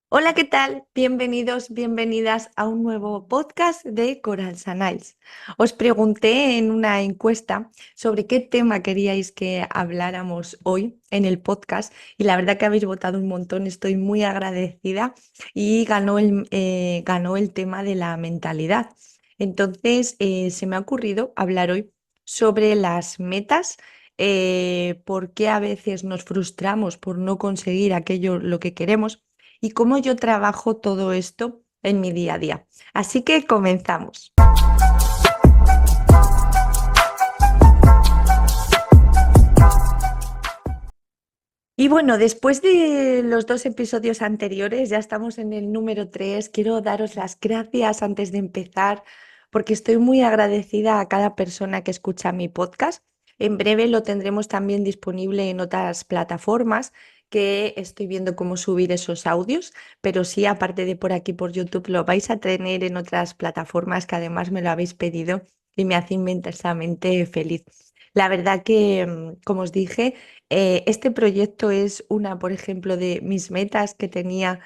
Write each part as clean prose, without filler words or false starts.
Hola, ¿qué tal? Bienvenidos, bienvenidas a un nuevo podcast de Coral Niles. Os pregunté en una encuesta sobre qué tema queríais que habláramos hoy en el podcast y la verdad que habéis votado un montón, estoy muy agradecida y ganó el tema de la mentalidad. Entonces, se me ha ocurrido hablar hoy sobre las metas, por qué a veces nos frustramos por no conseguir aquello lo que queremos y cómo yo trabajo todo esto en mi día a día. Así que comenzamos. Y bueno, después de los dos episodios anteriores, ya estamos en el número 3. Quiero daros las gracias antes de empezar, porque estoy muy agradecida a cada persona que escucha mi podcast. En breve lo tendremos también disponible en otras plataformas que estoy viendo cómo subir esos audios, pero sí, aparte de por aquí por YouTube, lo vais a tener en otras plataformas que además me lo habéis pedido y me hace inmensamente feliz. La verdad que, como os dije, este proyecto es una, por ejemplo, de mis metas que tenía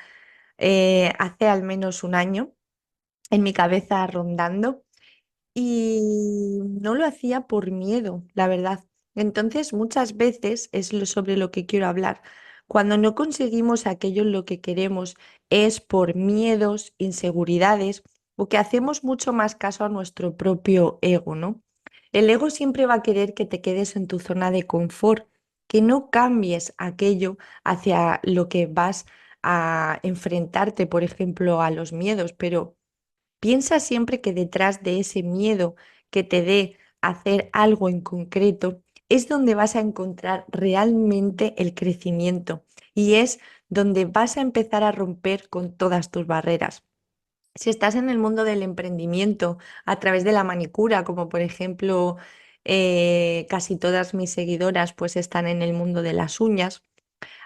hace al menos un año en mi cabeza rondando y no lo hacía por miedo, la verdad. Entonces, muchas veces es sobre lo que quiero hablar. Cuando no conseguimos aquello en lo que queremos es por miedos, inseguridades o que hacemos mucho más caso a nuestro propio ego, ¿no? El ego siempre va a querer que te quedes en tu zona de confort, que no cambies aquello hacia lo que vas a enfrentarte, por ejemplo, a los miedos, pero piensa siempre que detrás de ese miedo que te dé hacer algo en concreto es donde vas a encontrar realmente el crecimiento y es donde vas a empezar a romper con todas tus barreras. Si estás en el mundo del emprendimiento a través de la manicura, como por ejemplo casi todas mis seguidoras pues están en el mundo de las uñas,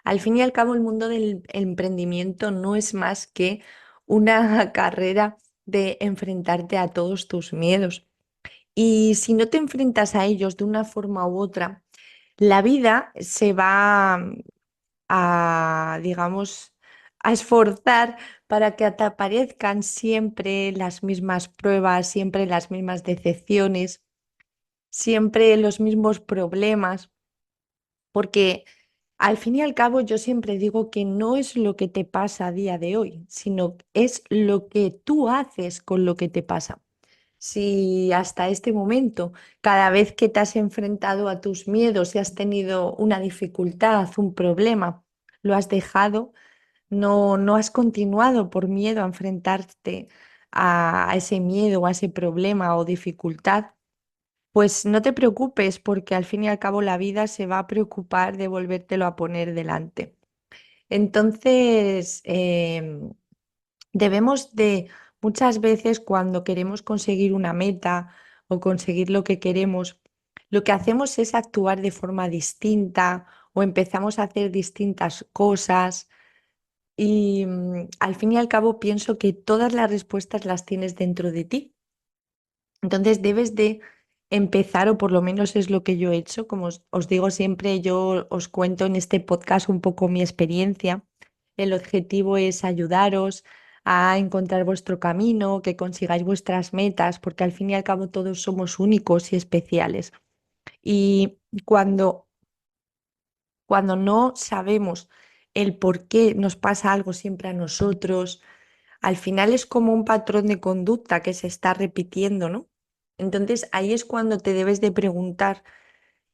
al fin y al cabo, el mundo del emprendimiento no es más que una carrera de enfrentarte a todos tus miedos. Y si no te enfrentas a ellos de una forma u otra, la vida se va a, digamos, a esforzar para que te aparezcan siempre las mismas pruebas, siempre las mismas decepciones, siempre los mismos problemas, porque al fin y al cabo, yo siempre digo que no es lo que te pasa a día de hoy, sino es lo que tú haces con lo que te pasa. Si hasta este momento, cada vez que te has enfrentado a tus miedos y has tenido una dificultad, un problema, lo has dejado, no has continuado por miedo a enfrentarte a ese miedo o a ese problema o dificultad, pues no te preocupes porque al fin y al cabo la vida se va a preocupar de volvértelo a poner delante. Entonces, debemos de muchas veces cuando queremos conseguir una meta o conseguir lo que queremos, lo que hacemos es actuar de forma distinta o empezamos a hacer distintas cosas y al fin y al cabo pienso que todas las respuestas las tienes dentro de ti. Entonces debes de empezar, o por lo menos es lo que yo he hecho, como os digo siempre, yo os cuento en este podcast un poco mi experiencia. El objetivo es ayudaros a encontrar vuestro camino, que consigáis vuestras metas, porque al fin y al cabo todos somos únicos y especiales. Y cuando no sabemos el por qué nos pasa algo siempre a nosotros, al final es como un patrón de conducta que se está repitiendo, ¿no? Entonces ahí es cuando te debes de preguntar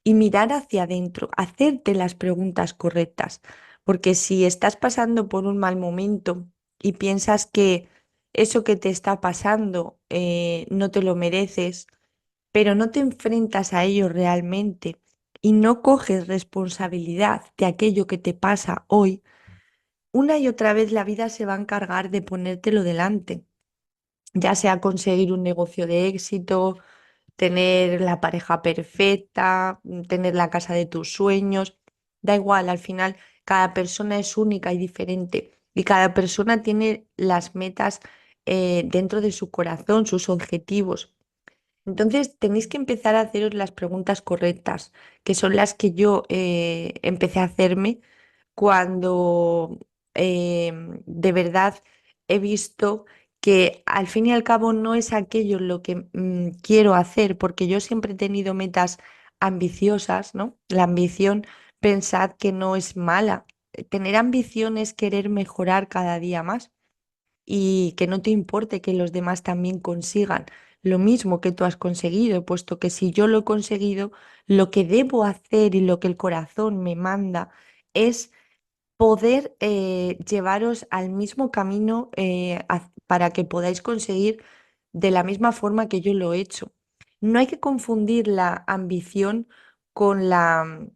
y mirar hacia adentro, hacerte las preguntas correctas, porque si estás pasando por un mal momento y piensas que eso que te está pasando no te lo mereces, pero no te enfrentas a ello realmente y no coges responsabilidad de aquello que te pasa hoy, una y otra vez la vida se va a encargar de ponértelo delante, ya sea conseguir un negocio de éxito, tener la pareja perfecta, tener la casa de tus sueños, da igual, al final cada persona es única y diferente y cada persona tiene las metas dentro de su corazón, sus objetivos. Entonces tenéis que empezar a haceros las preguntas correctas, que son las que yo empecé a hacerme cuando de verdad he visto que al fin y al cabo no es aquello lo que quiero hacer, porque yo siempre he tenido metas ambiciosas, ¿no? La ambición, pensad que no es mala. Tener ambición es querer mejorar cada día más y que no te importe que los demás también consigan lo mismo que tú has conseguido, puesto que si yo lo he conseguido, lo que debo hacer y lo que el corazón me manda es poder llevaros al mismo camino para que podáis conseguir de la misma forma que yo lo he hecho. No hay que confundir la ambición con la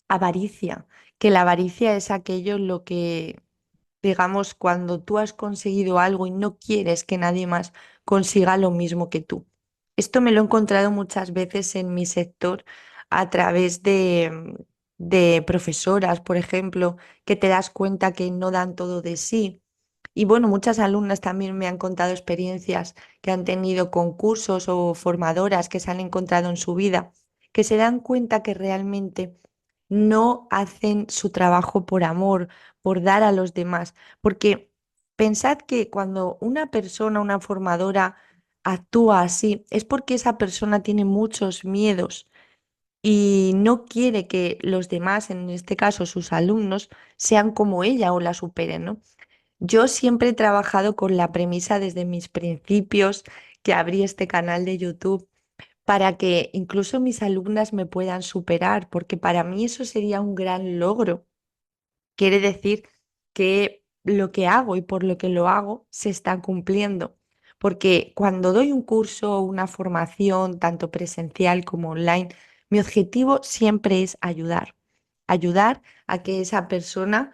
avaricia, que la avaricia es aquello lo que, digamos, cuando tú has conseguido algo y no quieres que nadie más consiga lo mismo que tú. Esto me lo he encontrado muchas veces en mi sector a través de profesoras, por ejemplo, que te das cuenta que no dan todo de sí. Y bueno, muchas alumnas también me han contado experiencias que han tenido con cursos o formadoras que se han encontrado en su vida, que se dan cuenta que realmente no hacen su trabajo por amor, por dar a los demás. Porque pensad que cuando una persona, una formadora, actúa así, es porque esa persona tiene muchos miedos y no quiere que los demás, en este caso sus alumnos, sean como ella o la superen, ¿no? Yo siempre he trabajado con la premisa desde mis principios que abrí este canal de YouTube para que incluso mis alumnas me puedan superar, porque para mí eso sería un gran logro. Quiere decir que lo que hago y por lo que lo hago se está cumpliendo. Porque cuando doy un curso o una formación, tanto presencial como online, mi objetivo siempre es ayudar. Ayudar a que esa persona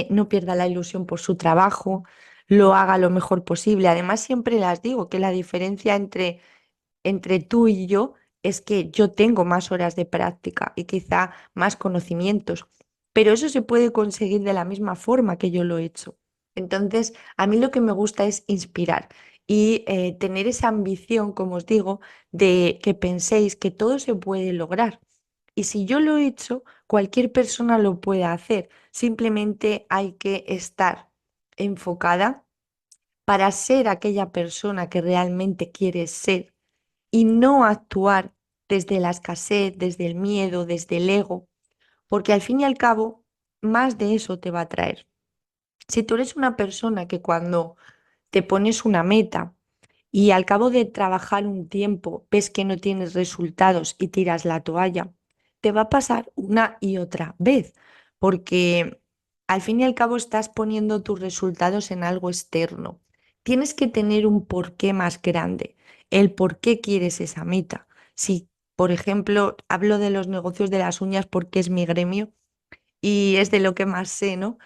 no pierda la ilusión por su trabajo, lo haga lo mejor posible. Además, siempre las digo que la diferencia entre tú y yo es que yo tengo más horas de práctica y quizá más conocimientos, pero eso se puede conseguir de la misma forma que yo lo he hecho. Entonces, a mí lo que me gusta es inspirar y tener esa ambición, como os digo, de que penséis que todo se puede lograr. Y si yo lo he hecho, cualquier persona lo puede hacer. Simplemente hay que estar enfocada para ser aquella persona que realmente quieres ser y no actuar desde la escasez, desde el miedo, desde el ego, porque al fin y al cabo, más de eso te va a traer. Si tú eres una persona que cuando te pones una meta y al cabo de trabajar un tiempo ves que no tienes resultados y tiras la toalla, te va a pasar una y otra vez, porque al fin y al cabo estás poniendo tus resultados en algo externo. Tienes que tener un porqué más grande, el por qué quieres esa meta. Si, por ejemplo, hablo de los negocios de las uñas porque es mi gremio y es de lo que más sé, ¿no?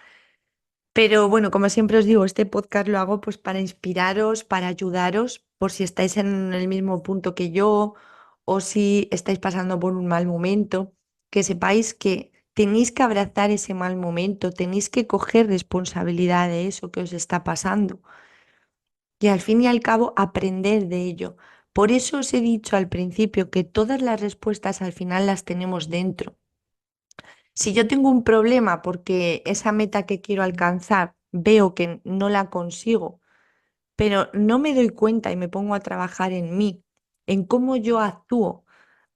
Pero bueno, como siempre os digo, este podcast lo hago pues para inspiraros, para ayudaros, por si estáis en el mismo punto que yo o si estáis pasando por un mal momento, que sepáis que tenéis que abrazar ese mal momento, tenéis que coger responsabilidad de eso que os está pasando y al fin y al cabo aprender de ello. Por eso os he dicho al principio que todas las respuestas al final las tenemos dentro. Si yo tengo un problema porque esa meta que quiero alcanzar veo que no la consigo, pero no me doy cuenta y me pongo a trabajar en mí, en cómo yo actúo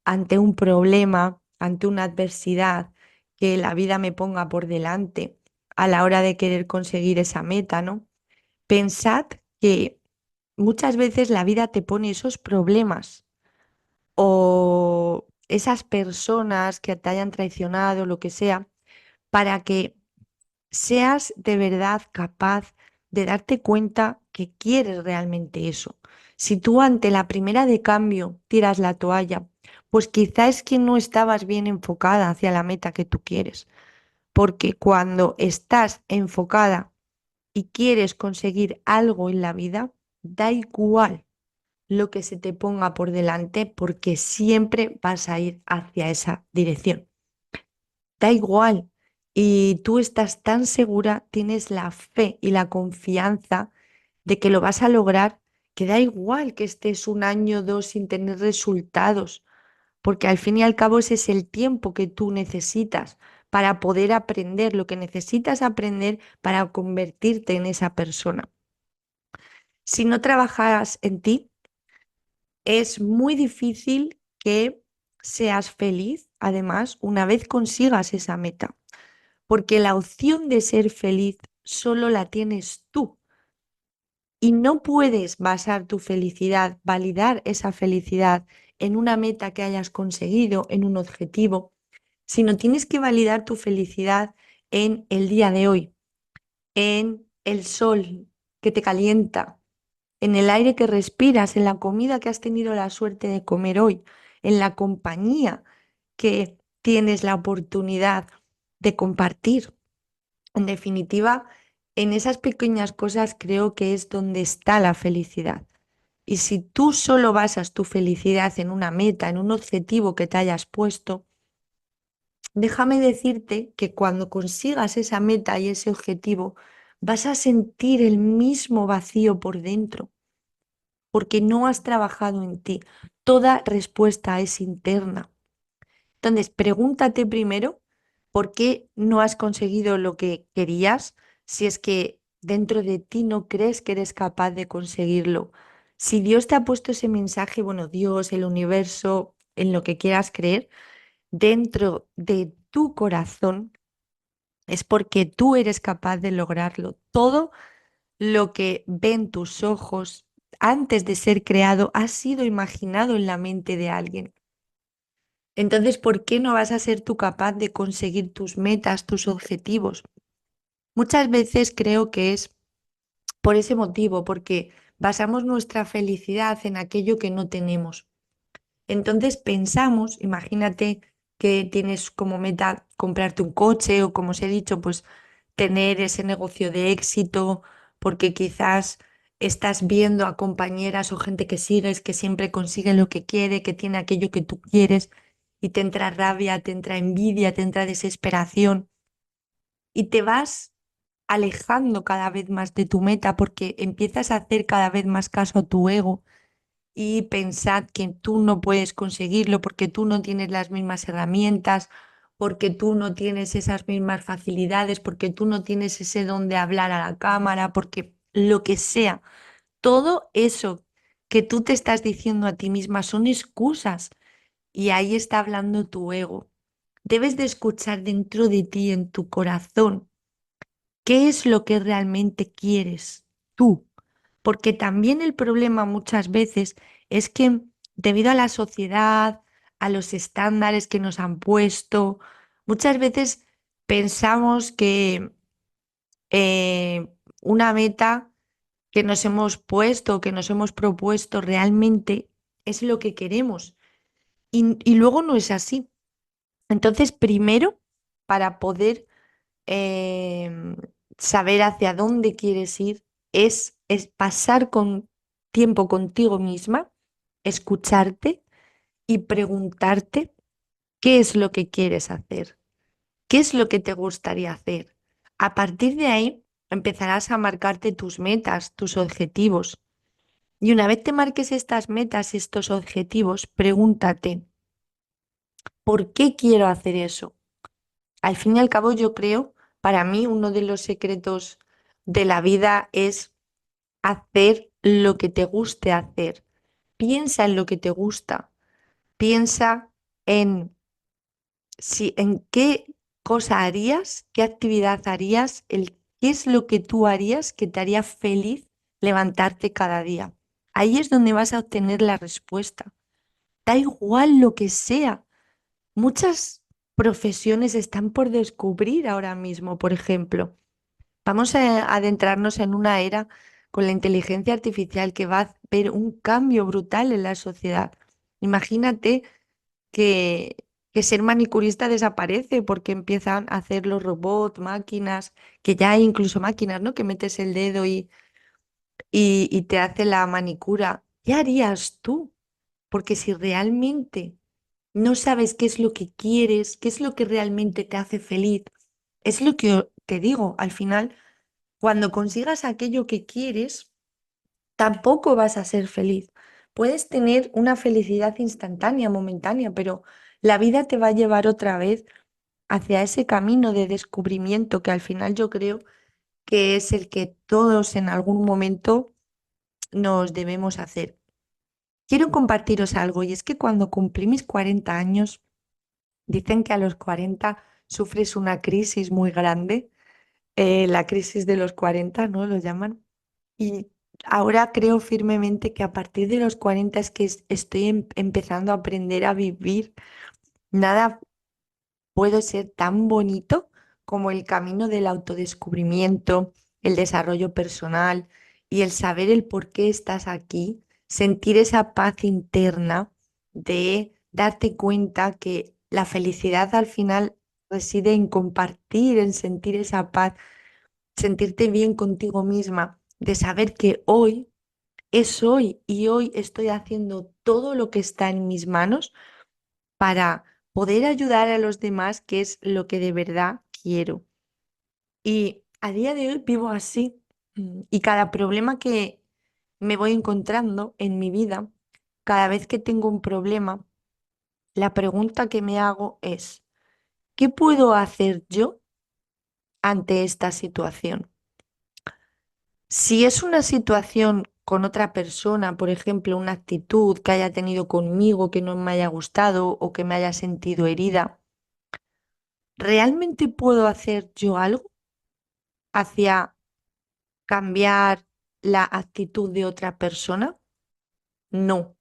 ante un problema, ante una adversidad que la vida me ponga por delante a la hora de querer conseguir esa meta, ¿no? Pensad que muchas veces la vida te pone esos problemas o esas personas que te hayan traicionado, lo que sea, para que seas de verdad capaz de darte cuenta que quieres realmente eso. Si tú ante la primera de cambio tiras la toalla, pues quizá es que no estabas bien enfocada hacia la meta que tú quieres, porque cuando estás enfocada y quieres conseguir algo en la vida, da igual lo que se te ponga por delante, porque siempre vas a ir hacia esa dirección. Da igual. Y tú estás tan segura, tienes la fe y la confianza de que lo vas a lograr, que da igual que estés un año o dos sin tener resultados, porque al fin y al cabo ese es el tiempo que tú necesitas para poder aprender lo que necesitas aprender para convertirte en esa persona. Si no trabajas en ti, es muy difícil que seas feliz, además, una vez consigas esa meta, porque la opción de ser feliz solo la tienes tú y no puedes basar tu felicidad, validar esa felicidad en una meta que hayas conseguido, en un objetivo, sino tienes que validar tu felicidad en el día de hoy, en el sol que te calienta, en el aire que respiras, en la comida que has tenido la suerte de comer hoy, en la compañía que tienes la oportunidad de compartir. En definitiva, en esas pequeñas cosas creo que es donde está la felicidad. Y si tú solo basas tu felicidad en una meta, en un objetivo que te hayas puesto, déjame decirte que cuando consigas esa meta y ese objetivo, vas a sentir el mismo vacío por dentro porque no has trabajado en ti. Toda respuesta es interna. Entonces, pregúntate primero por qué no has conseguido lo que querías, si es que dentro de ti no crees que eres capaz de conseguirlo. Si Dios te ha puesto ese mensaje, bueno, Dios, el universo, en lo que quieras creer, dentro de tu corazón, es porque tú eres capaz de lograrlo. Todo lo que ven tus ojos antes de ser creado ha sido imaginado en la mente de alguien. Entonces, ¿por qué no vas a ser tú capaz de conseguir tus metas, tus objetivos? Muchas veces creo que es por ese motivo, porque basamos nuestra felicidad en aquello que no tenemos. Entonces pensamos, imagínate que tienes como meta comprarte un coche o como os he dicho, pues tener ese negocio de éxito, porque quizás estás viendo a compañeras o gente que sigues que siempre consigue lo que quiere, que tiene aquello que tú quieres y te entra rabia, te entra envidia, te entra desesperación y te vas alejando cada vez más de tu meta porque empiezas a hacer cada vez más caso a tu ego y pensad que tú no puedes conseguirlo porque tú no tienes las mismas herramientas, porque tú no tienes esas mismas facilidades, porque tú no tienes ese don de hablar a la cámara, porque lo que sea, todo eso que tú te estás diciendo a ti misma son excusas y ahí está hablando tu ego. Debes de escuchar dentro de ti, en tu corazón, qué es lo que realmente quieres tú. Porque también el problema muchas veces es que debido a la sociedad, a los estándares que nos han puesto, muchas veces pensamos que una meta que nos hemos puesto, que nos hemos propuesto realmente es lo que queremos. Y luego no es así. Entonces, primero, para poder em, saber hacia dónde quieres ir es pasar con tiempo contigo misma, escucharte y preguntarte qué es lo que quieres hacer, qué es lo que te gustaría hacer. A partir de ahí empezarás a marcarte tus metas, tus objetivos. Y una vez te marques estas metas, estos objetivos, pregúntate, ¿por qué quiero hacer eso? Al fin y al cabo, yo creo, para mí, uno de los secretos de la vida es hacer lo que te guste hacer. Piensa en lo que te gusta. Piensa en en qué cosa harías, qué actividad harías, qué es lo que tú harías que te haría feliz levantarte cada día. Ahí es donde vas a obtener la respuesta. Da igual lo que sea. Muchas profesiones están por descubrir ahora mismo, por ejemplo. Vamos a adentrarnos en una era con la inteligencia artificial que va a ver un cambio brutal en la sociedad. Imagínate que, que ser manicurista desaparece porque empiezan a hacer los robots, máquinas, que ya hay incluso máquinas, ¿no? Que metes el dedo y te hace la manicura. ¿Qué harías tú? Porque si realmente no sabes qué es lo que quieres, qué es lo que realmente te hace feliz, es lo que te digo, al final, cuando consigas aquello que quieres, tampoco vas a ser feliz. Puedes tener una felicidad instantánea, momentánea, pero la vida te va a llevar otra vez hacia ese camino de descubrimiento que al final yo creo que es el que todos en algún momento nos debemos hacer. Quiero compartiros algo y es que cuando cumplí mis 40 años, dicen que a los 40 sufres una crisis muy grande, la crisis de los 40, ¿no? Lo llaman. Y ahora creo firmemente que a partir de los 40 es que estoy empezando a aprender a vivir. Nada puede ser tan bonito como el camino del autodescubrimiento, el desarrollo personal y el saber el por qué estás aquí, sentir esa paz interna de darte cuenta que la felicidad al final reside en compartir, en sentir esa paz, sentirte bien contigo misma, de saber que hoy es hoy y hoy estoy haciendo todo lo que está en mis manos para poder ayudar a los demás, que es lo que de verdad quiero. Y a día de hoy vivo así. Y cada problema que me voy encontrando en mi vida, cada vez que tengo un problema, la pregunta que me hago es, ¿qué puedo hacer yo ante esta situación? Si es una situación con otra persona, por ejemplo, una actitud que haya tenido conmigo que no me haya gustado o que me haya sentido herida, ¿realmente puedo hacer yo algo hacia cambiar la actitud de otra persona? No,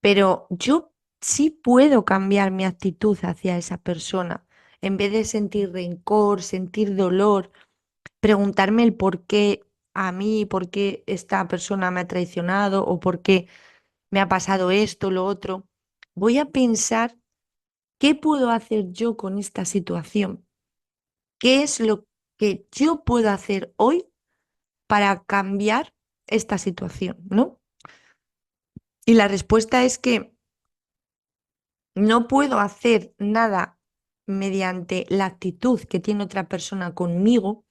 pero yo sí puedo cambiar mi actitud hacia esa persona. En vez de sentir rencor, sentir dolor, preguntarme el por qué a mí, por qué esta persona me ha traicionado o por qué me ha pasado esto, lo otro, voy a pensar qué puedo hacer yo con esta situación. ¿Qué es lo que yo puedo hacer hoy para cambiar esta situación, ¿no? Y la respuesta es que no puedo hacer nada mediante la actitud que tiene otra persona conmigo,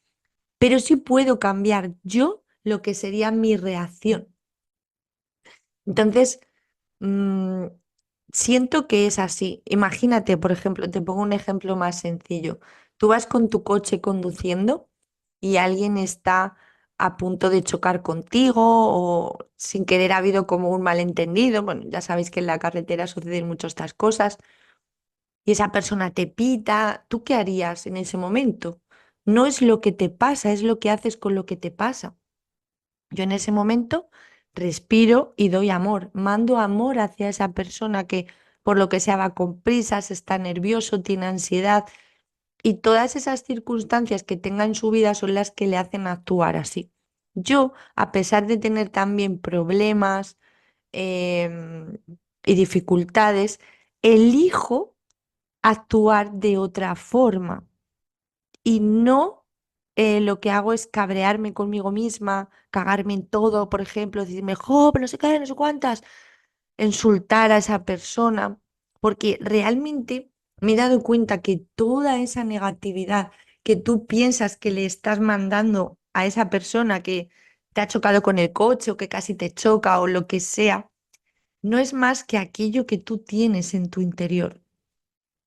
pero sí puedo cambiar yo lo que sería mi reacción. Entonces, mm, siento que es así. Imagínate, por ejemplo, te pongo un ejemplo más sencillo. Tú vas con tu coche conduciendo y alguien está a punto de chocar contigo o sin querer ha habido como un malentendido. Bueno, ya sabéis que en la carretera suceden muchas estas cosas y esa persona te pita. ¿Tú qué harías en ese momento? No es lo que te pasa, es lo que haces con lo que te pasa. Yo en ese momento respiro y doy amor, mando amor hacia esa persona que por lo que sea va con prisas, está nervioso, tiene ansiedad y todas esas circunstancias que tenga en su vida son las que le hacen actuar así. Yo, a pesar de tener también problemas em, y dificultades, elijo actuar de otra forma y no lo que hago es cabrearme conmigo misma, cagarme en todo, por ejemplo, decirme, jo, pero no sé qué, no sé cuántas, insultar a esa persona, porque realmente me he dado cuenta que toda esa negatividad que tú piensas que le estás mandando a esa persona que te ha chocado con el coche o que casi te choca o lo que sea, no es más que aquello que tú tienes en tu interior.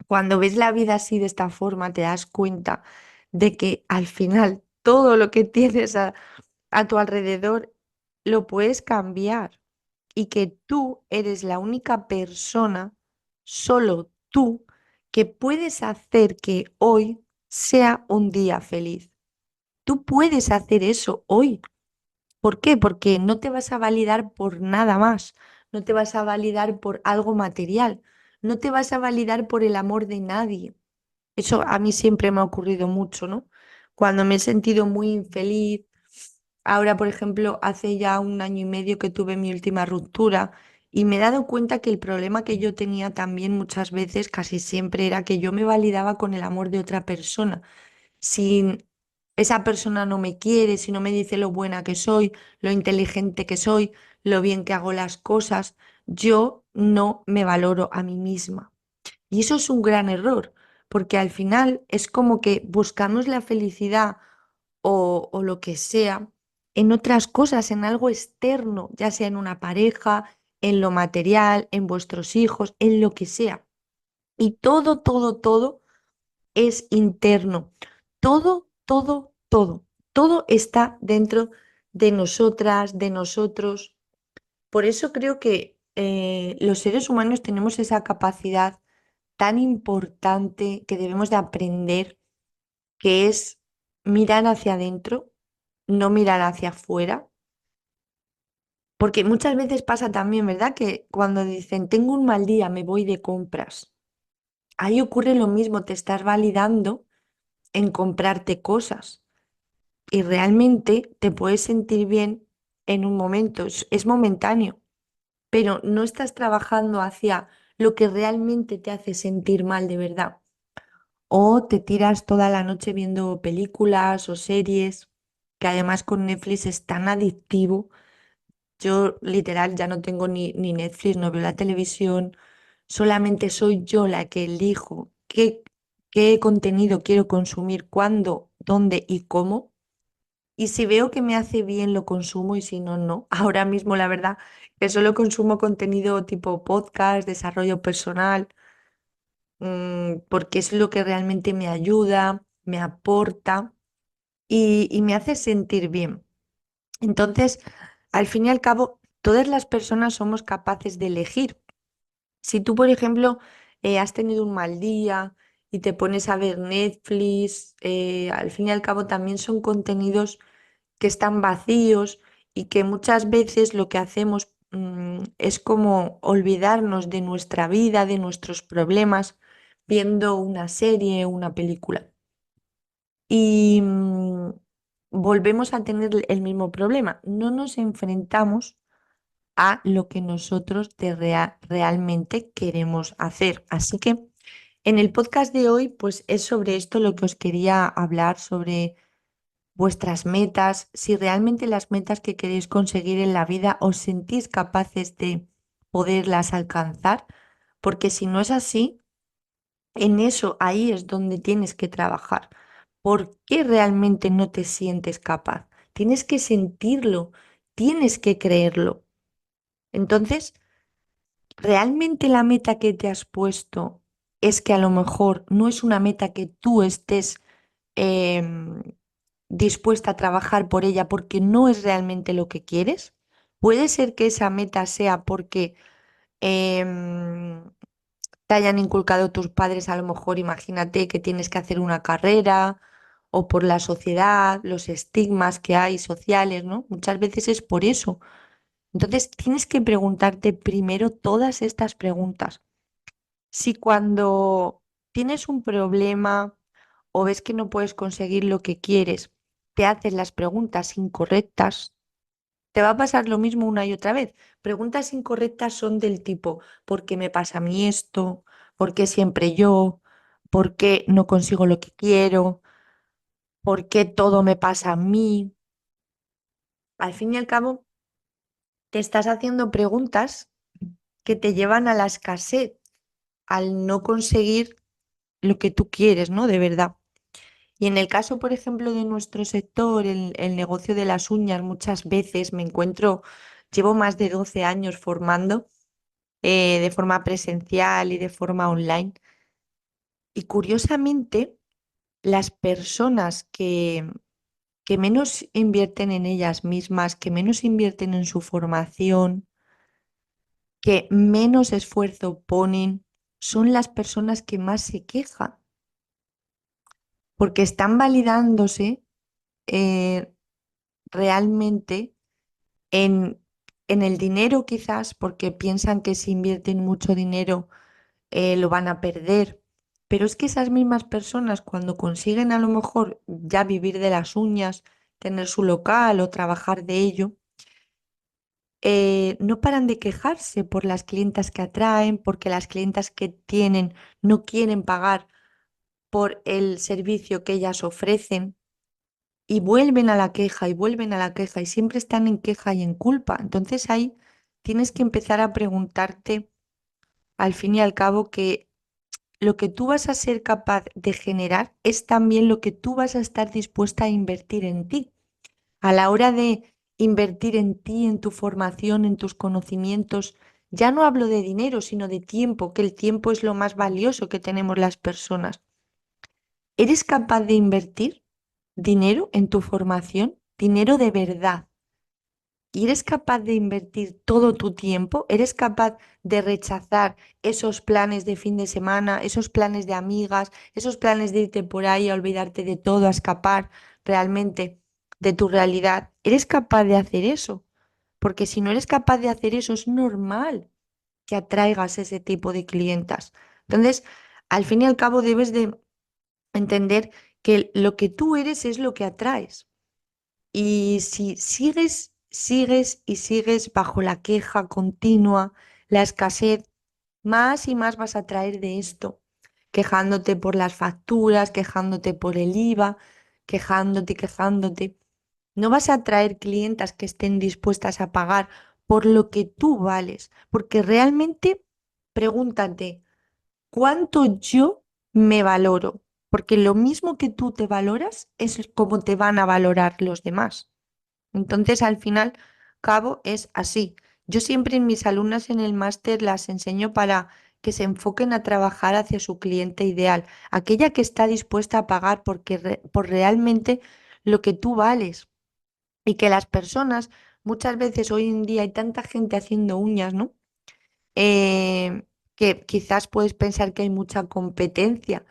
Cuando ves la vida así de esta forma, te das cuenta de que al final todo lo que tienes a tu alrededor lo puedes cambiar y que tú eres la única persona, solo tú, que puedes hacer que hoy sea un día feliz. Tú puedes hacer eso hoy. ¿Por qué? Porque no te vas a validar por nada más, no te vas a validar por algo material, no te vas a validar por el amor de nadie. Eso a mí siempre me ha ocurrido mucho, ¿no? Cuando me he sentido muy infeliz. Ahora, por ejemplo, hace ya un año y medio que tuve mi última ruptura y me he dado cuenta que el problema que yo tenía también muchas veces, casi siempre, era que yo me validaba con el amor de otra persona. Si esa persona no me quiere, si no me dice lo buena que soy, lo inteligente que soy, lo bien que hago las cosas, yo no me valoro a mí misma. Y eso es un gran error, porque al final es como que buscamos la felicidad o lo que sea en otras cosas, en algo externo, ya sea en una pareja, en lo material, en vuestros hijos, en lo que sea. Y todo, todo, todo es interno. Todo, todo, todo, todo está dentro de nosotras, de nosotros. Por eso creo que los seres humanos tenemos esa capacidad tan importante que debemos de aprender, que es mirar hacia adentro, no mirar hacia afuera. Porque muchas veces pasa también, ¿verdad? Que cuando dicen, tengo un mal día, me voy de compras. Ahí ocurre lo mismo, te estás validando en comprarte cosas y realmente te puedes sentir bien en un momento, es momentáneo, pero no estás trabajando hacia lo que realmente te hace sentir mal de verdad. O te tiras toda la noche viendo películas o series, que además con Netflix es tan adictivo. Yo literal ya no tengo ni Netflix, no veo la televisión, solamente soy yo la que elijo qué contenido quiero consumir, cuándo, dónde y cómo. Y si veo que me hace bien, lo consumo y si no, no. Ahora mismo, la verdad, que solo consumo contenido tipo podcast, desarrollo personal, porque es lo que realmente me ayuda, me aporta y me hace sentir bien. Entonces, al fin y al cabo, todas las personas somos capaces de elegir. Si tú, por ejemplo, has tenido un mal día y te pones a ver Netflix, al fin y al cabo también son contenidos que están vacíos y que muchas veces lo que hacemos, es como olvidarnos de nuestra vida, de nuestros problemas, viendo una serie o una película. Y volvemos a tener el mismo problema. No nos enfrentamos a lo que nosotros realmente queremos hacer. Así que en el podcast de hoy, pues es sobre esto lo que os quería hablar, sobre vuestras metas, si realmente las metas que queréis conseguir en la vida os sentís capaces de poderlas alcanzar, porque si no es así, en eso ahí es donde tienes que trabajar. ¿Por qué realmente no te sientes capaz? Tienes que sentirlo, tienes que creerlo. Entonces, ¿realmente la meta que te has puesto es que a lo mejor no es una meta que tú estés em, dispuesta a trabajar por ella porque no es realmente lo que quieres? Puede ser que esa meta sea porque em, te hayan inculcado tus padres, a lo mejor imagínate que tienes que hacer una carrera o por la sociedad, los estigmas que hay sociales, ¿no? Muchas veces es por eso. Entonces tienes que preguntarte primero todas estas preguntas. Si cuando tienes un problema o ves que no puedes conseguir lo que quieres, te haces las preguntas incorrectas, te va a pasar lo mismo una y otra vez. Preguntas incorrectas son del tipo, ¿por qué me pasa a mí esto? ¿Por qué siempre yo? ¿Por qué no consigo lo que quiero? ¿Por qué todo me pasa a mí? Al fin y al cabo, te estás haciendo preguntas que te llevan a la escasez, al no conseguir lo que tú quieres, ¿no? De verdad. Y en el caso, por ejemplo, de nuestro sector, el negocio de las uñas, muchas veces me encuentro, llevo más de 12 años formando de forma presencial y de forma online. Y curiosamente, las personas que menos invierten en ellas mismas, que menos invierten en su formación, que menos esfuerzo ponen, son las personas que más se quejan, porque están validándose eh, realmente en, en el dinero quizás, porque piensan que si invierten mucho dinero lo van a perder. Pero es que esas mismas personas cuando consiguen a lo mejor ya vivir de las uñas, tener su local o trabajar de ello, no paran de quejarse por las clientas que atraen, porque las clientas que tienen no quieren pagar por el servicio que ellas ofrecen. Y vuelven a la queja y vuelven a la queja y siempre están en queja y en culpa. Entonces ahí tienes que empezar a preguntarte al fin y al cabo que lo que tú vas a ser capaz de generar es también lo que tú vas a estar dispuesta a invertir en ti. A la hora de invertir en ti, en tu formación, en tus conocimientos, ya no hablo de dinero, sino de tiempo, que el tiempo es lo más valioso que tenemos las personas. ¿Eres capaz de invertir dinero en tu formación? Dinero de verdad. ¿Y eres capaz de invertir todo tu tiempo? ¿Eres capaz de rechazar esos planes de fin de semana, esos planes de amigas, esos planes de irte por ahí a olvidarte de todo, a escapar realmente de tu realidad? ¿Eres capaz de hacer eso? Porque si no eres capaz de hacer eso, es normal que atraigas ese tipo de clientas. Entonces, al fin y al cabo, debes de entender que lo que tú eres es lo que atraes. Y si sigues y sigues bajo la queja continua, la escasez, más y más vas a traer de esto, quejándote por las facturas, quejándote por el IVA, quejándote. No vas a traer clientas que estén dispuestas a pagar por lo que tú vales, porque realmente pregúntate, ¿cuánto yo me valoro? Porque lo mismo que tú te valoras es como te van a valorar los demás. Entonces, al final, cabo es así. Yo siempre en mis alumnas en el máster las enseño para que se enfoquen a trabajar hacia su cliente ideal, aquella que está dispuesta a pagar por realmente lo que tú vales. Y que las personas, muchas veces hoy en día hay tanta gente haciendo uñas, ¿no? Que quizás puedes pensar que hay mucha competencia,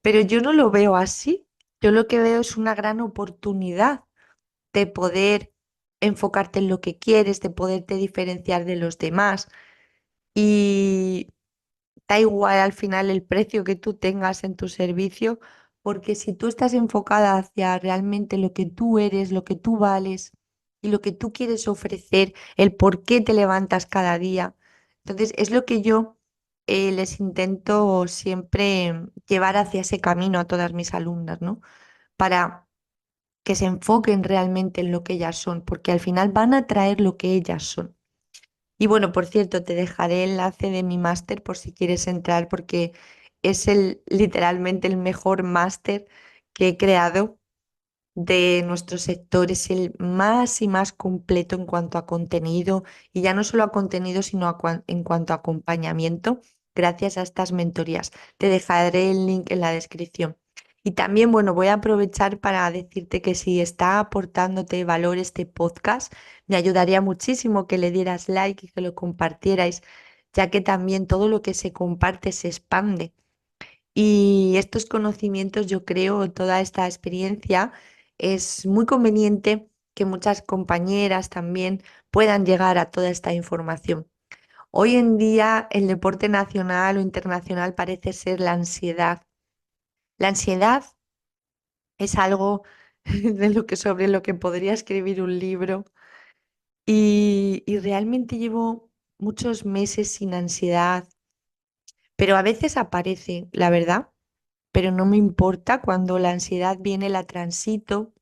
pero yo no lo veo así. Yo lo que veo es una gran oportunidad de poder enfocarte en lo que quieres, de poderte diferenciar de los demás. Y da igual al final el precio que tú tengas en tu servicio, porque si tú estás enfocada hacia realmente lo que tú eres, lo que tú vales y lo que tú quieres ofrecer, el por qué te levantas cada día, entonces es lo que yo les intento siempre llevar hacia ese camino a todas mis alumnas, ¿no? Para que se enfoquen realmente en lo que ellas son, porque al final van a traer lo que ellas son. Y bueno, por cierto, te dejaré el enlace de mi máster por si quieres entrar, porque es literalmente el mejor máster que he creado de nuestro sector. Es el más y más completo en cuanto a contenido, y ya no solo a contenido, sino en cuanto a acompañamiento, gracias a estas mentorías. Te dejaré el link en la descripción. Y también, bueno, voy a aprovechar para decirte que si está aportándote valor este podcast, me ayudaría muchísimo que le dieras like y que lo compartierais, ya que también todo lo que se comparte se expande. Y estos conocimientos, yo creo, toda esta experiencia, es muy conveniente que muchas compañeras también puedan llegar a toda esta información. Hoy en día el deporte nacional o internacional parece ser la ansiedad. La ansiedad es algo sobre lo que podría escribir un libro, y realmente llevo muchos meses sin ansiedad, pero a veces aparece, la verdad, pero no me importa. Cuando la ansiedad viene, la transito,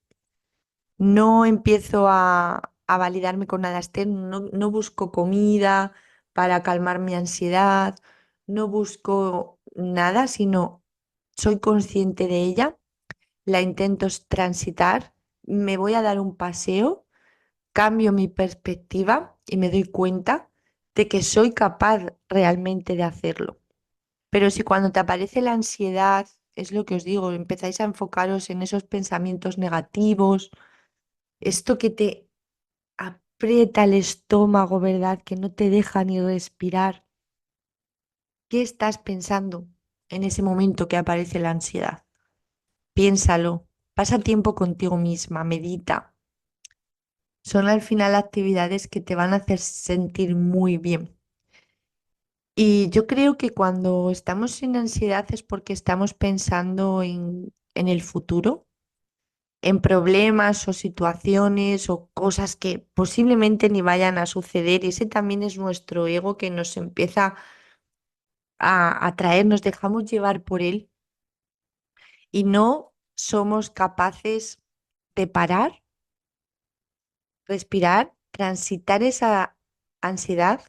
no empiezo a validarme con nada externo, no busco comida para calmar mi ansiedad, no busco nada, sino soy consciente de ella, la intento transitar, me voy a dar un paseo, cambio mi perspectiva y me doy cuenta de que soy capaz realmente de hacerlo. Pero si cuando te aparece la ansiedad, es lo que os digo, empezáis a enfocaros en esos pensamientos negativos, esto que te aprieta el estómago, ¿verdad? Que no te deja ni respirar. ¿Qué estás pensando en ese momento que aparece la ansiedad? Piénsalo, pasa tiempo contigo misma, medita. Son al final actividades que te van a hacer sentir muy bien. Y yo creo que cuando estamos en ansiedad es porque estamos pensando en el futuro, en problemas o situaciones o cosas que posiblemente ni vayan a suceder. Y ese también es nuestro ego que nos empieza a atraer, nos dejamos llevar por él y no somos capaces de parar, respirar, transitar esa ansiedad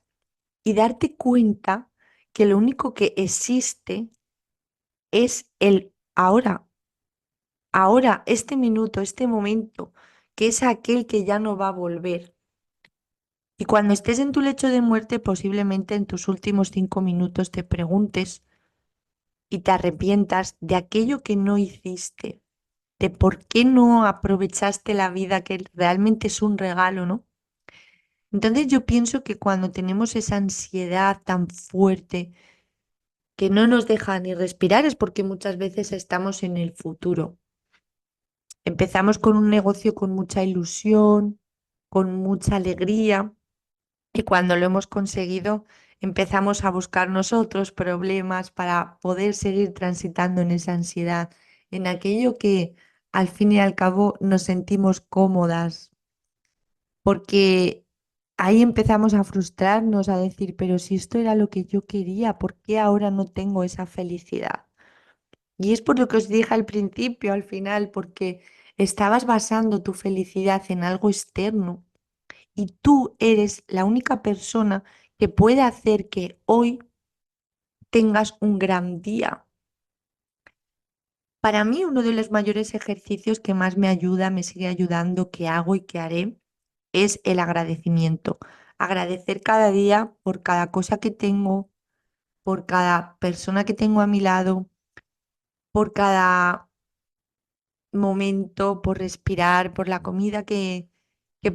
y darte cuenta que lo único que existe es el ahora, ahora, este minuto, este momento, que es aquel que ya no va a volver. Y cuando estés en tu lecho de muerte, posiblemente en tus últimos 5 minutos te preguntes, y te arrepientas de aquello que no hiciste, de por qué no aprovechaste la vida que realmente es un regalo, ¿no? Entonces yo pienso que cuando tenemos esa ansiedad tan fuerte que no nos deja ni respirar es porque muchas veces estamos en el futuro. Empezamos con un negocio con mucha ilusión, con mucha alegría y cuando lo hemos conseguido empezamos a buscar nosotros problemas para poder seguir transitando en esa ansiedad, en aquello que al fin y al cabo nos sentimos cómodas, porque ahí empezamos a frustrarnos, a decir, pero si esto era lo que yo quería, ¿por qué ahora no tengo esa felicidad? Y es por lo que os dije al principio, al final, porque estabas basando tu felicidad en algo externo y tú eres la única persona que puede hacer que hoy tengas un gran día. Para mí, uno de los mayores ejercicios que más me ayuda, me sigue ayudando, que hago y que haré, es el agradecimiento. Agradecer cada día por cada cosa que tengo, por cada persona que tengo a mi lado, por cada momento, por respirar, por la comida que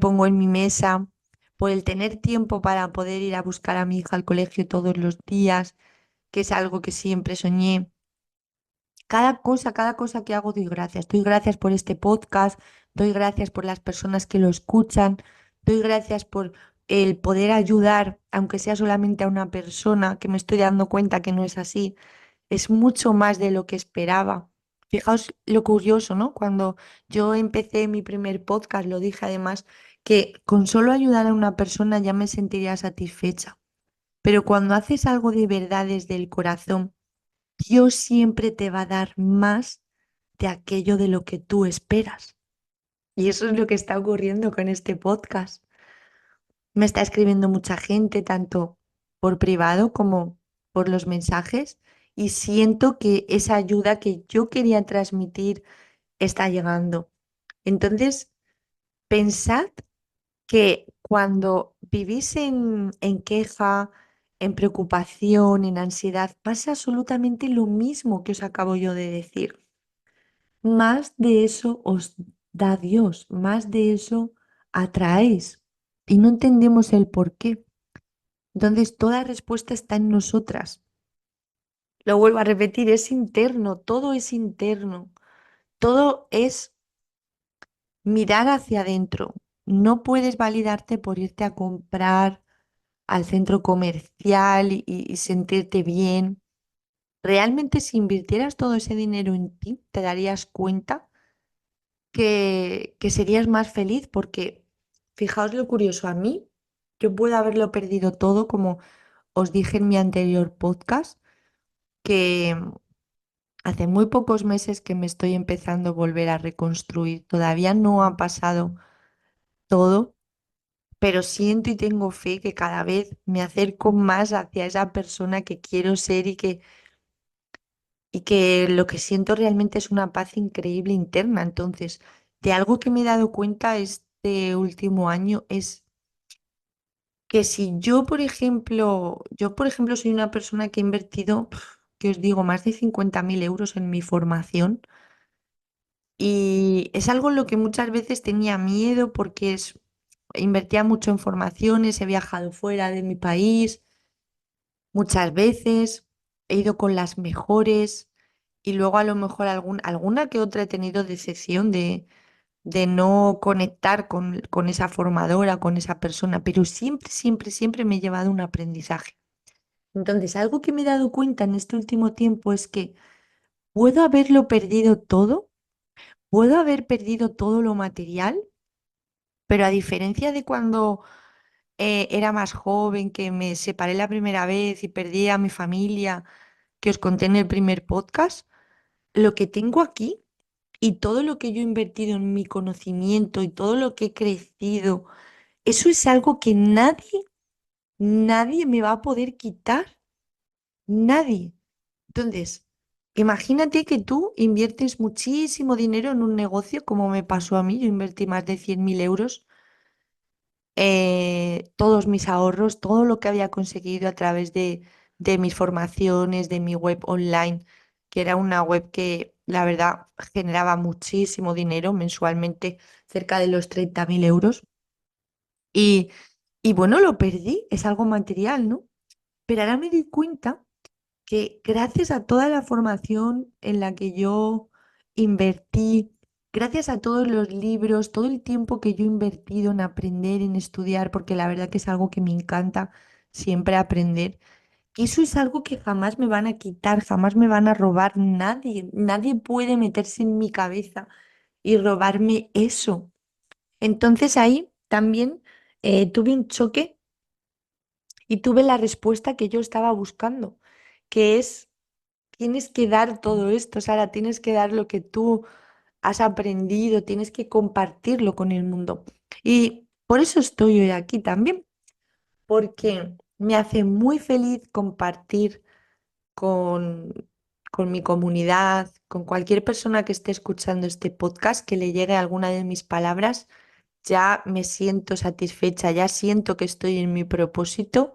pongo en mi mesa, por el tener tiempo para poder ir a buscar a mi hija al colegio todos los días, que es algo que siempre soñé. Cada cosa que hago, doy gracias. Doy gracias por este podcast, doy gracias por las personas que lo escuchan, doy gracias por el poder ayudar, aunque sea solamente a una persona, que me estoy dando cuenta que no es así, es mucho más de lo que esperaba. Fijaos lo curioso, ¿no? Cuando yo empecé mi primer podcast, lo dije además, que con solo ayudar a una persona ya me sentiría satisfecha. Pero cuando haces algo de verdad desde el corazón, Dios siempre te va a dar más de aquello de lo que tú esperas. Y eso es lo que está ocurriendo con este podcast. Me está escribiendo mucha gente, tanto por privado como por los mensajes, y siento que esa ayuda que yo quería transmitir está llegando. Entonces, pensad que cuando vivís en queja, en preocupación, en ansiedad, pasa absolutamente lo mismo que os acabo yo de decir. Más de eso os da Dios, más de eso atraéis y no entendemos el por qué. Entonces, toda respuesta está en nosotras. Lo vuelvo a repetir, es interno, todo es interno, todo es mirar hacia adentro. No puedes validarte por irte a comprar al centro comercial y sentirte bien. Realmente, si invirtieras todo ese dinero en ti, te darías cuenta que serías más feliz porque, fijaos lo curioso, a mí, yo puedo haberlo perdido todo, como os dije en mi anterior podcast, que hace muy pocos meses que me estoy empezando a volver a reconstruir. Todavía no ha pasado todo, pero siento y tengo fe que cada vez me acerco más hacia esa persona que quiero ser y que lo que siento realmente es una paz increíble interna. Entonces, de algo que me he dado cuenta este último año es que si yo por ejemplo soy una persona que ha invertido, que os digo, más de 50.000 euros en mi formación y es algo en lo que muchas veces tenía miedo porque invertía mucho en formaciones, he viajado fuera de mi país muchas veces, he ido con las mejores y luego a lo mejor alguna que otra he tenido decepción de no conectar con esa formadora, con esa persona, pero siempre, siempre, siempre me he llevado un aprendizaje. Entonces, algo que me he dado cuenta en este último tiempo es que puedo haberlo perdido todo, puedo haber perdido todo lo material, pero a diferencia de cuando era más joven, que me separé la primera vez y perdí a mi familia, que os conté en el primer podcast, lo que tengo aquí y todo lo que yo he invertido en mi conocimiento y todo lo que he crecido, eso es algo que nadie me va a poder quitar. Nadie. Entonces, imagínate que tú inviertes muchísimo dinero en un negocio, como me pasó a mí. Yo invertí más de 100.000 euros, todos mis ahorros, todo lo que había conseguido a través de mis formaciones, de mi web online. que era una web que la verdad generaba muchísimo dinero mensualmente, cerca de los 30.000 euros. Y, y bueno, lo perdí, es algo material, ¿no? Pero ahora me di cuenta que gracias a toda la formación en la que yo invertí, gracias a todos los libros, todo el tiempo que yo he invertido en aprender, en estudiar, porque la verdad que es algo que me encanta siempre aprender, eso es algo que jamás me van a quitar, jamás me van a robar nadie. Nadie puede meterse en mi cabeza y robarme eso. Entonces ahí también tuve un choque y tuve la respuesta que yo estaba buscando, que es, tienes que dar todo esto, Sara, tienes que dar lo que tú has aprendido, tienes que compartirlo con el mundo. Y por eso estoy hoy aquí también, porque me hace muy feliz compartir con, con mi comunidad, con cualquier persona que esté escuchando este podcast, que le llegue alguna de mis palabras, ya me siento satisfecha, ya siento que estoy en mi propósito.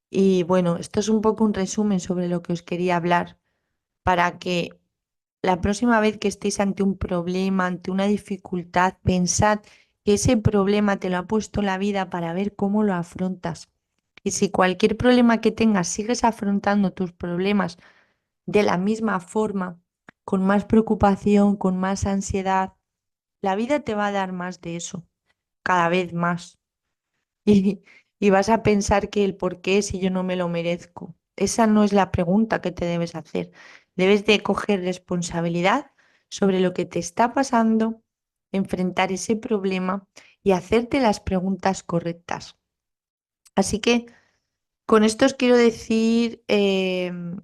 Y bueno, esto es un poco un resumen sobre lo que os quería hablar, para que la próxima vez que estéis ante un problema, ante una dificultad, pensad que ese problema te lo ha puesto la vida para ver cómo lo afrontas. Y si cualquier problema que tengas sigues afrontando tus problemas de la misma forma, con más preocupación, con más ansiedad, la vida te va a dar más de eso, cada vez más. Y, y vas a pensar que el por qué si yo no me lo merezco. Esa no es la pregunta que te debes hacer. Debes de coger responsabilidad sobre lo que te está pasando, enfrentar ese problema y hacerte las preguntas correctas. Así que con esto os quiero decir,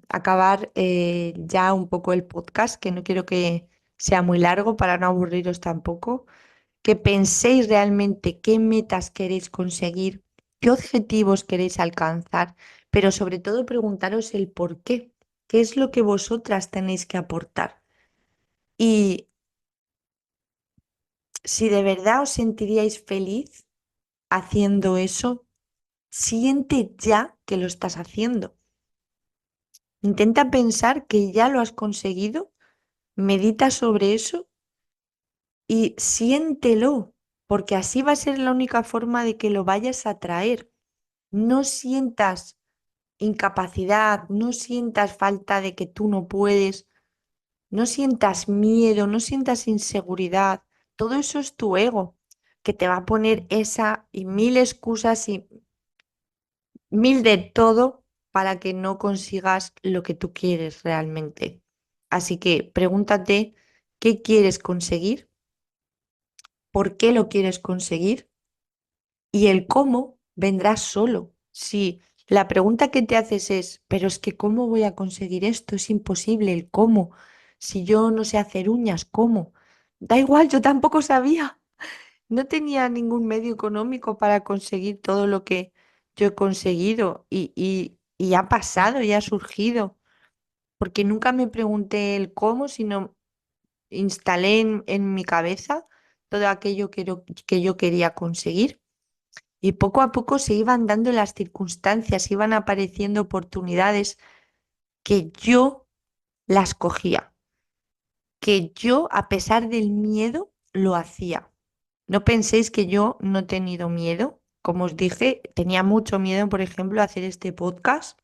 acabar ya un poco el podcast, que no quiero que sea muy largo para no aburriros tampoco, que penséis realmente qué metas queréis conseguir, qué objetivos queréis alcanzar, pero sobre todo preguntaros el por qué, qué es lo que vosotras tenéis que aportar. Y si de verdad os sentiríais feliz haciendo eso, siente ya que lo estás haciendo. Intenta pensar que ya lo has conseguido, medita sobre eso y siéntelo, porque así va a ser la única forma de que lo vayas a traer. No sientas incapacidad, no sientas falta de que tú no puedes, no sientas miedo, no sientas inseguridad. Todo eso es tu ego, que te va a poner esa y mil excusas y mil de todo para que no consigas lo que tú quieres realmente. Así que pregúntate qué quieres conseguir, por qué lo quieres conseguir y el cómo vendrá solo. Si la pregunta que te haces es, pero es que ¿cómo voy a conseguir esto? Es imposible el cómo. Si yo no sé hacer uñas, ¿cómo? Da igual, yo tampoco sabía. No tenía ningún medio económico para conseguir todo lo que yo he conseguido y ha pasado y ha surgido, porque nunca me pregunté el cómo, sino instalé en mi cabeza todo aquello que yo quería conseguir. Y poco a poco se iban dando las circunstancias, iban apareciendo oportunidades que yo las cogía, que yo, a pesar del miedo, lo hacía. No penséis que yo no he tenido miedo. Como os dije, tenía mucho miedo, por ejemplo, a hacer este podcast.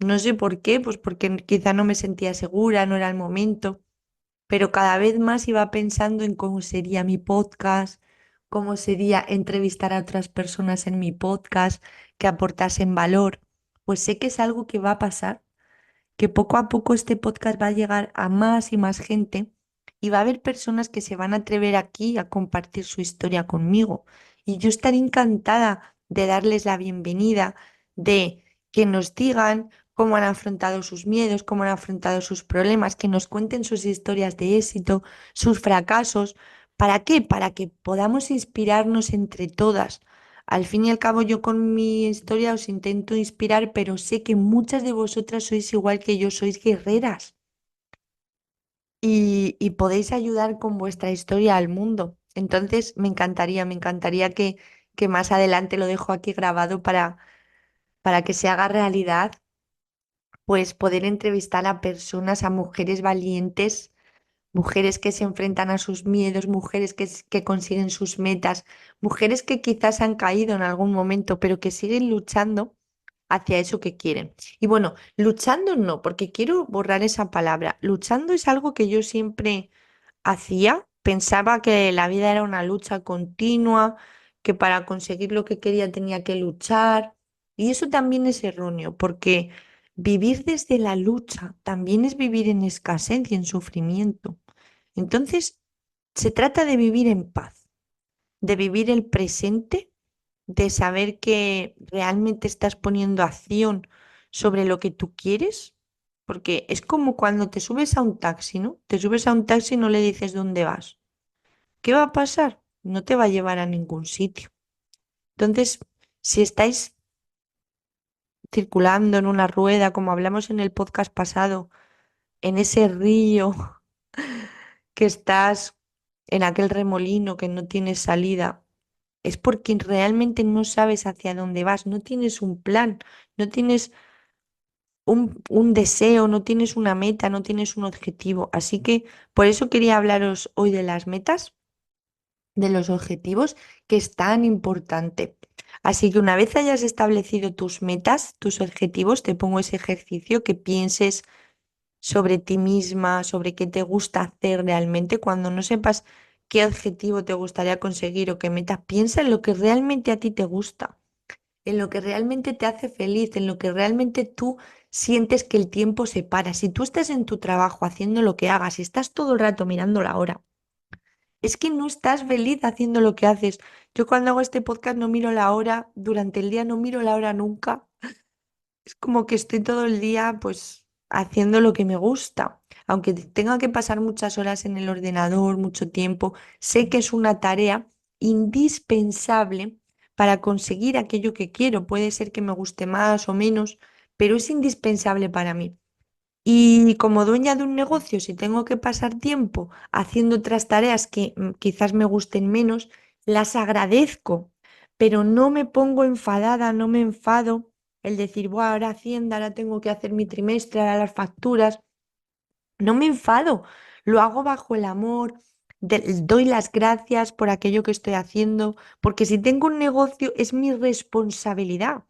No sé por qué, pues porque quizá no me sentía segura, no era el momento, pero cada vez más iba pensando en cómo sería mi podcast, cómo sería entrevistar a otras personas en mi podcast que aportasen valor. Pues sé que es algo que va a pasar, que poco a poco este podcast va a llegar a más y más gente y va a haber personas que se van a atrever aquí a compartir su historia conmigo. Y yo estaré encantada de darles la bienvenida, de que nos digan cómo han afrontado sus miedos, cómo han afrontado sus problemas, que nos cuenten sus historias de éxito, sus fracasos. ¿Para qué? Para que podamos inspirarnos entre todas. Al fin y al cabo, yo con mi historia os intento inspirar, pero sé que muchas de vosotras sois igual que yo, sois guerreras y podéis ayudar con vuestra historia al mundo. Entonces, me encantaría que más adelante lo dejo aquí grabado para que se haga realidad pues poder entrevistar a personas, a mujeres valientes, mujeres que se enfrentan a sus miedos, mujeres que consiguen sus metas, mujeres que quizás han caído en algún momento, pero que siguen luchando hacia eso que quieren. Y bueno, luchando no, porque quiero borrar esa palabra. Luchando es algo que yo siempre hacía, pensaba que la vida era una lucha continua, que para conseguir lo que quería tenía que luchar. Y eso también es erróneo, porque vivir desde la lucha también es vivir en escasez y en sufrimiento. Entonces, se trata de vivir en paz, de vivir el presente, de saber que realmente estás poniendo acción sobre lo que tú quieres, porque es como cuando te subes a un taxi, ¿no? Te subes a un taxi y no le dices dónde vas. ¿Qué va a pasar? No te va a llevar a ningún sitio. Entonces, si estáis circulando en una rueda, como hablamos en el podcast pasado, en ese río que estás en aquel remolino que no tienes salida, es porque realmente no sabes hacia dónde vas, no tienes un plan, no tienes un deseo, no tienes una meta, no tienes un objetivo. Así que por eso quería hablaros hoy de las metas, de los objetivos, que es tan importante. Así que una vez hayas establecido tus metas, tus objetivos, te pongo ese ejercicio que pienses sobre ti misma, sobre qué te gusta hacer realmente. Cuando no sepas qué objetivo te gustaría conseguir o qué meta, piensa en lo que realmente a ti te gusta, en lo que realmente te hace feliz, en lo que realmente tú sientes que el tiempo se para. Si tú estás en tu trabajo haciendo lo que hagas y estás todo el rato mirando la hora, es que no estás feliz haciendo lo que haces. Yo cuando hago este podcast no miro la hora, durante el día no miro la hora nunca. Es como que estoy todo el día pues haciendo lo que me gusta. Aunque tenga que pasar muchas horas en el ordenador, mucho tiempo, sé que es una tarea indispensable para conseguir aquello que quiero. Puede ser que me guste más o menos, pero es indispensable para mí. Y como dueña de un negocio, si tengo que pasar tiempo haciendo otras tareas que quizás me gusten menos, las agradezco, pero no me pongo enfadada, no me enfado el decir, "Buah, ahora Hacienda, ahora tengo que hacer mi trimestre, ahora las facturas". No me enfado, lo hago bajo el amor, doy las gracias por aquello que estoy haciendo, porque si tengo un negocio es mi responsabilidad.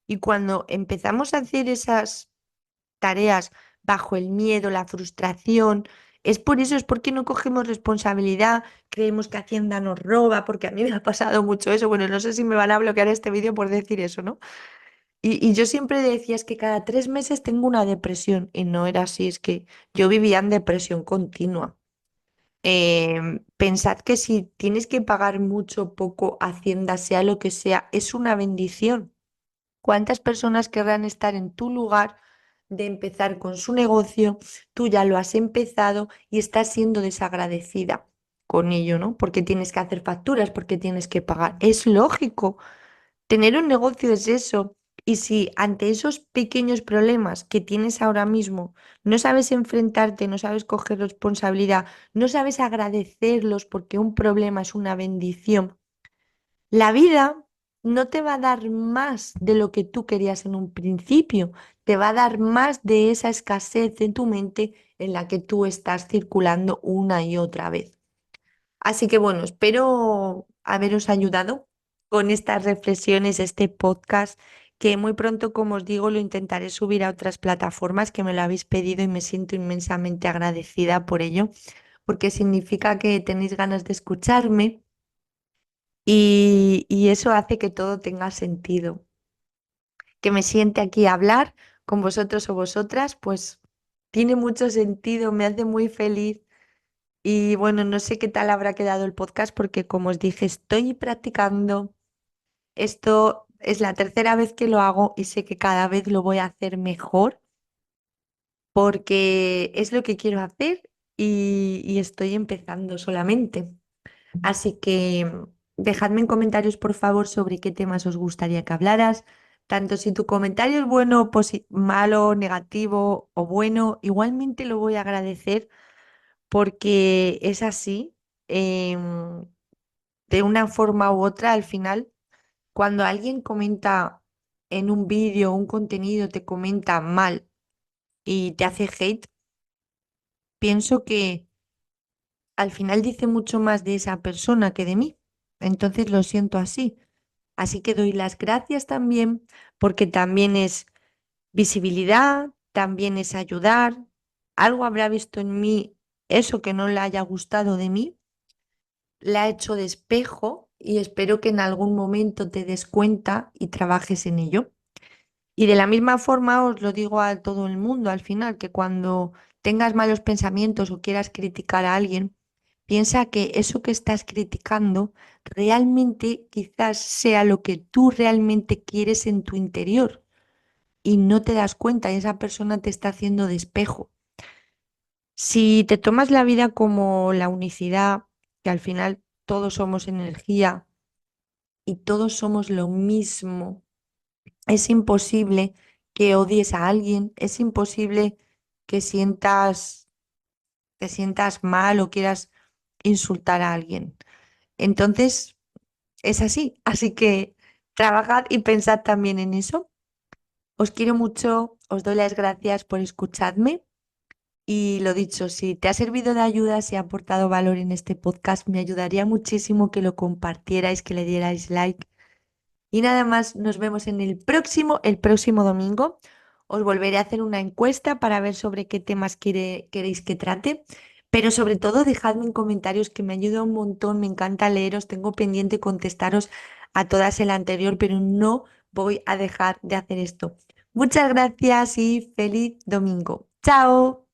Y cuando empezamos a hacer esas tareas bajo el miedo, la frustración. Es por eso, es porque no cogemos responsabilidad, creemos que Hacienda nos roba, porque a mí me ha pasado mucho eso. Bueno, no sé si me van a bloquear este vídeo por decir eso, ¿no? Y yo siempre decía, es que cada 3 meses tengo una depresión, y no era así, es que yo vivía en depresión continua. Pensad que si tienes que pagar mucho, poco, Hacienda, sea lo que sea, es una bendición. ¿Cuántas personas querrán estar en tu lugar de empezar con su negocio? Tú ya lo has empezado y estás siendo desagradecida con ello, ¿no? Porque tienes que hacer facturas, porque tienes que pagar. Es lógico. Tener un negocio es eso. Y si ante esos pequeños problemas que tienes ahora mismo no sabes enfrentarte, no sabes coger responsabilidad, no sabes agradecerlos porque un problema es una bendición, la vida no te va a dar más de lo que tú querías en un principio, te va a dar más de esa escasez en tu mente en la que tú estás circulando una y otra vez. Así que bueno, espero haberos ayudado con estas reflexiones, este podcast, que muy pronto, como os digo, lo intentaré subir a otras plataformas que me lo habéis pedido y me siento inmensamente agradecida por ello, porque significa que tenéis ganas de escucharme y eso hace que todo tenga sentido. Que me siente aquí a hablar con vosotros o vosotras, pues tiene mucho sentido, me hace muy feliz. Y bueno, no sé qué tal habrá quedado el podcast porque como os dije, estoy practicando. Esto es la tercera vez que lo hago y sé que cada vez lo voy a hacer mejor porque es lo que quiero hacer y estoy empezando solamente. Así que dejadme en comentarios, por favor, sobre qué temas os gustaría que hablaras. Tanto si tu comentario es bueno, malo, negativo o bueno, igualmente lo voy a agradecer porque es así. em, de una forma u otra, al final, cuando alguien comenta en un vídeo, un contenido, te comenta mal y te hace hate, pienso que al final dice mucho más de esa persona que de mí. Entonces lo siento así. Así que doy las gracias también porque también es visibilidad, también es ayudar. Algo habrá visto en mí, eso que no le haya gustado de mí, la ha hecho de espejo y espero que en algún momento te des cuenta y trabajes en ello. Y de la misma forma os lo digo a todo el mundo al final, que cuando tengas malos pensamientos o quieras criticar a alguien, piensa que eso que estás criticando realmente quizás sea lo que tú realmente quieres en tu interior y no te das cuenta y esa persona te está haciendo de espejo. Si te tomas la vida como la unicidad, que al final todos somos energía y todos somos lo mismo, es imposible que odies a alguien, es imposible que te sientas mal o quieras insultar a alguien. Entonces, es así. Así que trabajad y pensad también en eso. Os quiero mucho, os doy las gracias por escucharme. Y lo dicho, si te ha servido de ayuda, si ha aportado valor en este podcast, me ayudaría muchísimo que lo compartierais, que le dierais like. Y nada más, nos vemos en el próximo domingo. Os volveré a hacer una encuesta para ver sobre qué temas queréis que trate. Pero sobre todo, dejadme en comentarios que me ayuda un montón. Me encanta leeros. Tengo pendiente contestaros a todas el anterior, pero no voy a dejar de hacer esto. Muchas gracias y feliz domingo. ¡Chao!